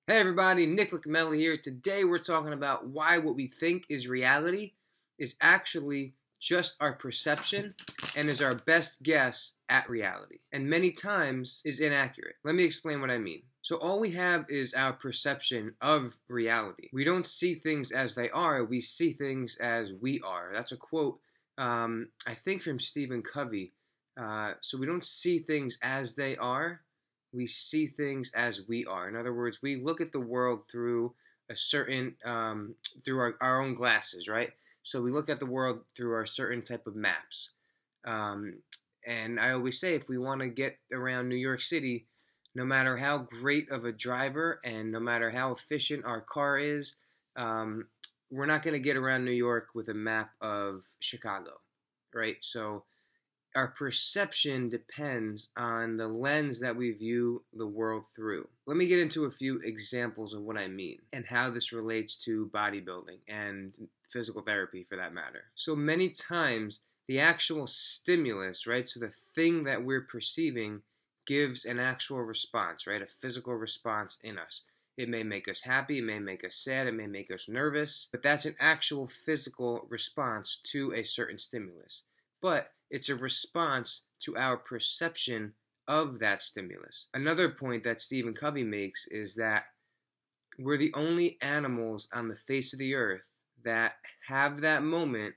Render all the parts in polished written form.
Hey everybody, Nick Licameli here. Today we're talking about why what we think is reality is actually just our perception and is our best guess at reality, and many times is inaccurate. Let me explain what I mean. So all we have is our perception of reality. We don't see things as they are, we see things as we are. That's a quote, I think from Stephen Covey. So we don't see things as they are, we see things as we are. In other words, we look at the world through a certain, through our own glasses, right? So we look at the world through our certain type of maps. And I always say, if we want to get around New York City, no matter how great of a driver and no matter how efficient our car is, we're not going to get around New York with a map of Chicago, right? So our perception depends on the lens that we view the world through. Let me get into a few examples of what I mean and how this relates to bodybuilding and physical therapy for that matter. So many times the actual stimulus, right, so the thing that we're perceiving gives an actual response, right, a physical response in us. It may make us happy, it may make us sad, it may make us nervous, but that's an actual physical response to a certain stimulus. But it's a response to our perception of that stimulus. Another point that Stephen Covey makes is that we're the only animals on the face of the earth that have that moment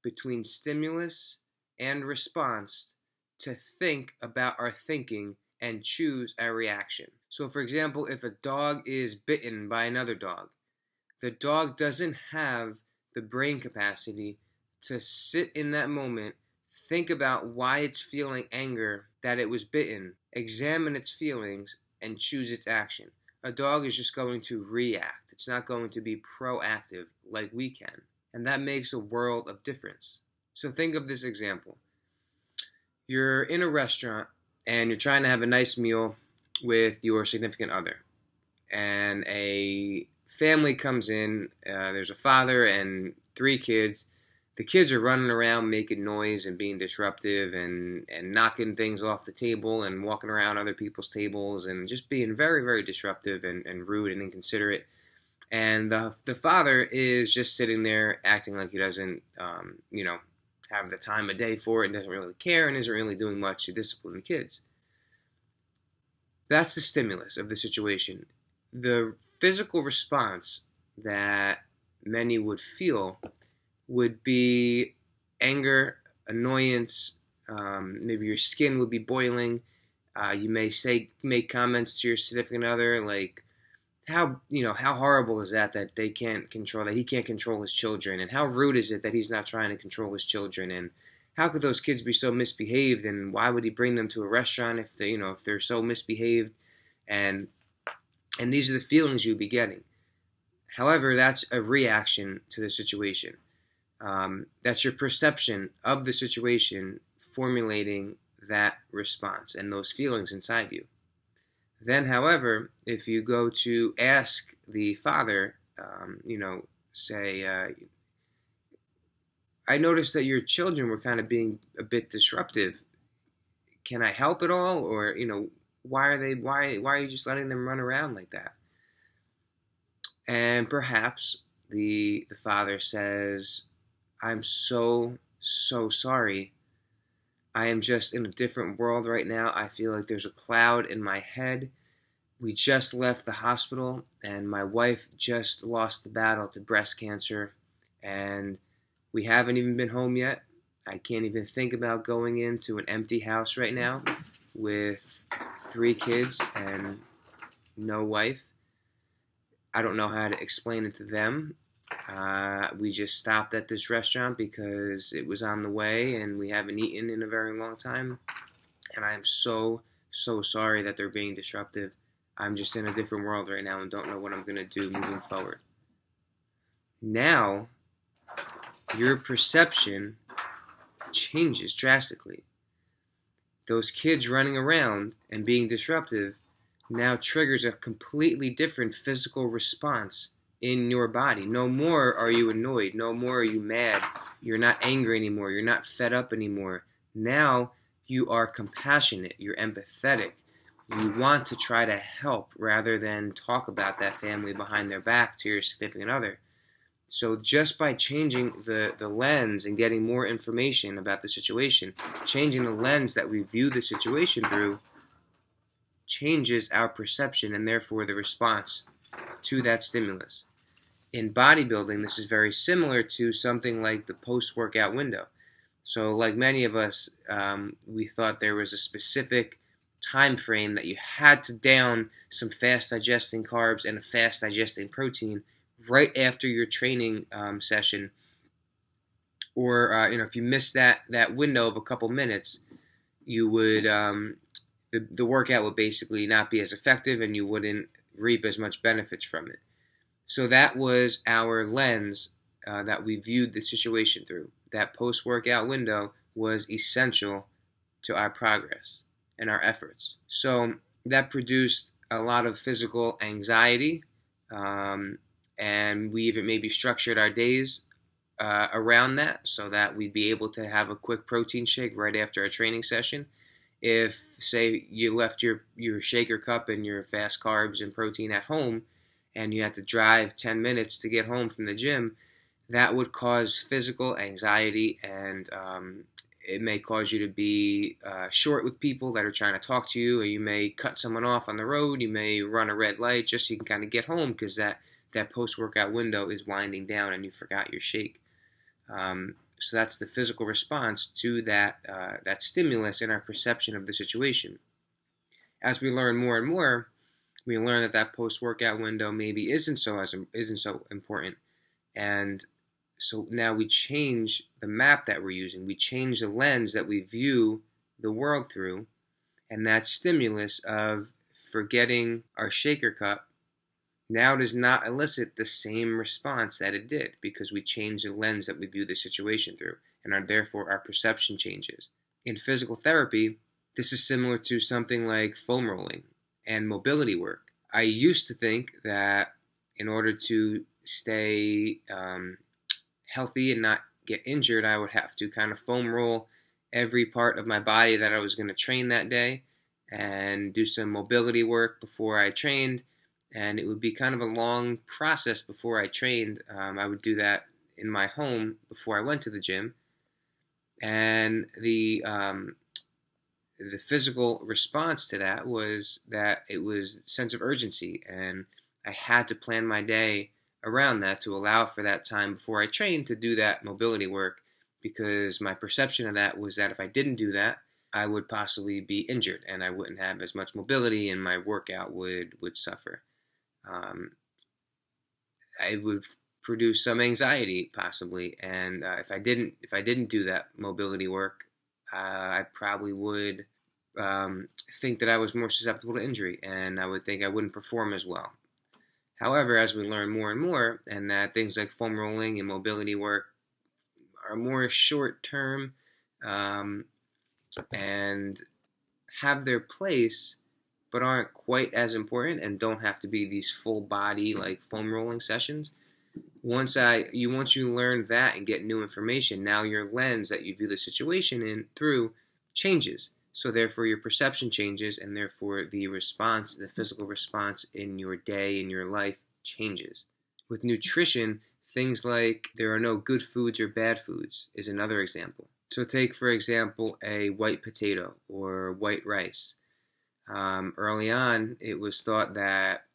between stimulus and response to think about our thinking and choose our reaction. So for example, if a dog is bitten by another dog, the dog doesn't have the brain capacity to sit in that moment, think about why it's feeling anger that it was bitten, examine its feelings, and choose its action. A dog is just going to react. It's not going to be proactive like we can. And that makes a world of difference. So think of this example. You're in a restaurant and you're trying to have a nice meal with your significant other. And a family comes in. There's a father and 3 kids. The kids are running around making noise and being disruptive and knocking things off the table and walking around other people's tables and just being very, very disruptive and rude and inconsiderate. And the father is just sitting there acting like he doesn't, have the time of day for it and doesn't really care and isn't really doing much to discipline the kids. That's the stimulus of the situation. The physical response that many would feel would be anger, annoyance, maybe your skin would be boiling. You may make comments to your significant other like, how horrible is that he can't control his children, and how rude is it that he's not trying to control his children, and how could those kids be so misbehaved, and why would he bring them to a restaurant if they're so misbehaved, and these are the feelings you'd be getting. However, that's a reaction to the situation. That's your perception of the situation formulating that response and those feelings inside you. Then, however, if you go to ask the father, say, I noticed that your children were kind of being a bit disruptive. Can I help at all? Or, why are you just letting them run around like that? And perhaps the father says, I'm so sorry. I am just in a different world right now. I feel like there's a cloud in my head. We just left the hospital, and my wife just lost the battle to breast cancer, and we haven't even been home yet. I can't even think about going into an empty house right now with 3 kids and no wife. I don't know how to explain it to them. We just stopped at this restaurant because it was on the way and we haven't eaten in a very long time. And I am so sorry that they're being disruptive. I'm just in a different world right now and don't know what I'm going to do moving forward. Now, your perception changes drastically. Those kids running around and being disruptive now triggers a completely different physical response in your body. No more are you annoyed. No more are you mad. You're not angry anymore. You're not fed up anymore. Now you are compassionate. You're empathetic. you want to try to help rather than talk about that family behind their back to your significant other. So just by changing the lens and getting more information about the situation, changing the lens that we view the situation through changes our perception and therefore the response to that stimulus. In bodybuilding, this is very similar to something like the post-workout window. So like many of us, we thought there was a specific time frame that you had to down some fast digesting carbs and a fast digesting protein right after your training session, or if you missed that window of a couple minutes, you would the workout would basically not be as effective, and you wouldn't reap as much benefits from it. So that was our lens that we viewed the situation through. That post-workout window was essential to our progress and our efforts. So that produced a lot of physical anxiety, and we even maybe structured our days around that so that we'd be able to have a quick protein shake right after a training session. If, say, you left your shaker cup and your fast carbs and protein at home and you had to drive 10 minutes to get home from the gym, that would cause physical anxiety, and it may cause you to be short with people that are trying to talk to you, or you may cut someone off on the road, you may run a red light just so you can kind of get home because that post-workout window is winding down and you forgot your shake. So that's the physical response to that stimulus in our perception of the situation. As we learn more and more, we learn that post-workout window maybe isn't so important, and so now we change the map that we're using. We change the lens that we view the world through, and that stimulus of forgetting our shaker cup now does not elicit the same response that it did, because we change the lens that we view the situation through, and therefore our perception changes. In physical therapy, this is similar to something like foam rolling and mobility work. I used to think that in order to stay healthy and not get injured, I would have to kind of foam roll every part of my body that I was going to train that day and do some mobility work before I trained. And it would be kind of a long process before I trained. I would do that in my home before I went to the gym. And the physical response to that was that it was a sense of urgency, and I had to plan my day around that to allow for that time before I trained to do that mobility work, because my perception of that was that if I didn't do that, I would possibly be injured and I wouldn't have as much mobility and my workout would suffer. I would produce some anxiety possibly, and if I didn't do that mobility work, I probably would think that I was more susceptible to injury, and I would think I wouldn't perform as well. However, as we learn more and more, and that things like foam rolling and mobility work are more short-term and have their place, but aren't quite as important and don't have to be these full body like foam rolling sessions. Once you learn that and get new information, now your lens that you view the situation through changes. So therefore your perception changes, and therefore the response, the physical response in your day, in your life, changes. With nutrition, things like there are no good foods or bad foods is another example. So take, for example, a white potato or white rice. Early on, it was thought that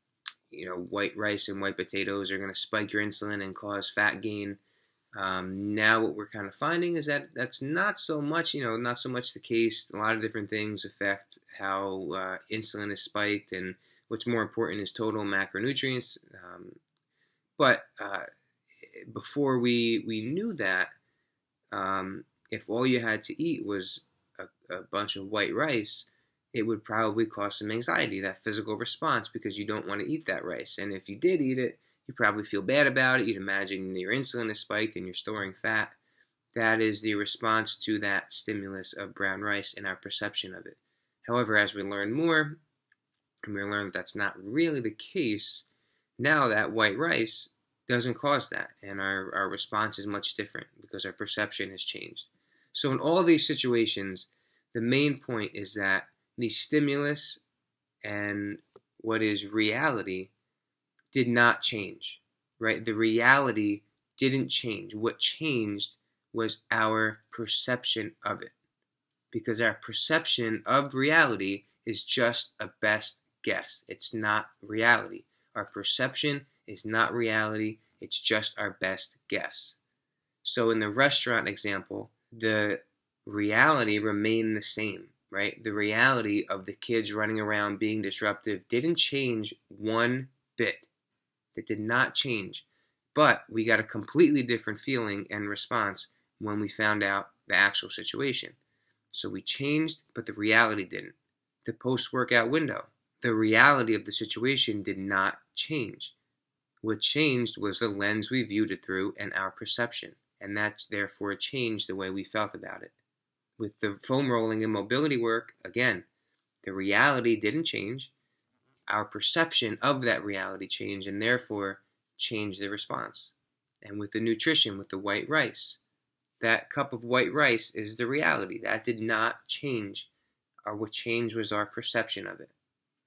white rice and white potatoes are going to spike your insulin and cause fat gain. Now what we're kind of finding is that that's not so much the case. A lot of different things affect how insulin is spiked, and what's more important is total macronutrients. But before we knew that, if all you had to eat was a bunch of white rice, it would probably cause some anxiety, that physical response, because you don't want to eat that rice. And if you did eat it, you probably feel bad about it. You'd imagine your insulin is spiked and you're storing fat. That is the response to that stimulus of brown rice and our perception of it. However, as we learn more, and we learn that that's not really the case, now that white rice doesn't cause that, and our response is much different because our perception has changed. So in all these situations, the main point is that the stimulus and what is reality did not change, right? The reality didn't change. What changed was our perception of it, because our perception of reality is just a best guess. It's not reality. Our perception is not reality. It's just our best guess. So in the restaurant example, the reality remained the same, right? The reality of the kids running around being disruptive didn't change one bit. It did not change. But we got a completely different feeling and response when we found out the actual situation. So we changed, but the reality didn't. The post-workout window, the reality of the situation did not change. What changed was the lens we viewed it through and our perception, and that therefore changed the way we felt about it. With the foam rolling and mobility work, again, the reality didn't change. Our perception of that reality changed, and therefore changed the response. And with the nutrition, with the white rice, that cup of white rice is the reality. That did not change. What changed was our perception of it,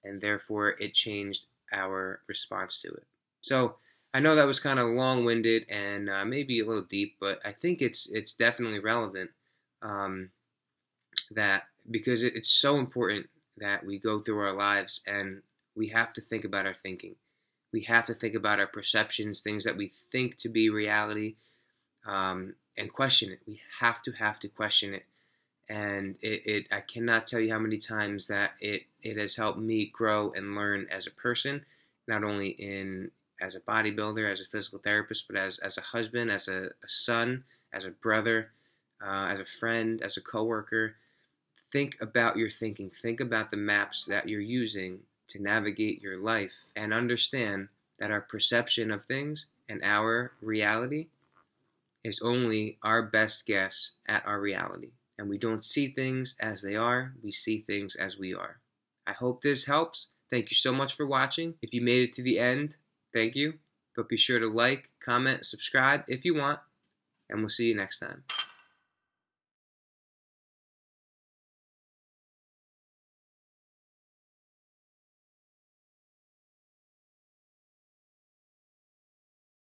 and therefore it changed our response to it. So I know that was kind of long-winded and maybe a little deep, but I think it's definitely relevant, that because it's so important that we go through our lives and we have to think about our thinking. We have to think about our perceptions, things that we think to be reality, and question it. We have to question it. And I cannot tell you how many times that it has helped me grow and learn as a person, not only as a bodybuilder, as a physical therapist, but as a husband, as a son, as a brother, as a friend, as a coworker. Think about your thinking. Think about the maps that you're using to navigate your life, and understand that our perception of things and our reality is only our best guess at our reality. And we don't see things as they are, we see things as we are. I hope this helps. Thank you so much for watching. If you made it to the end, thank you. But be sure to like, comment, subscribe if you want, and we'll see you next time.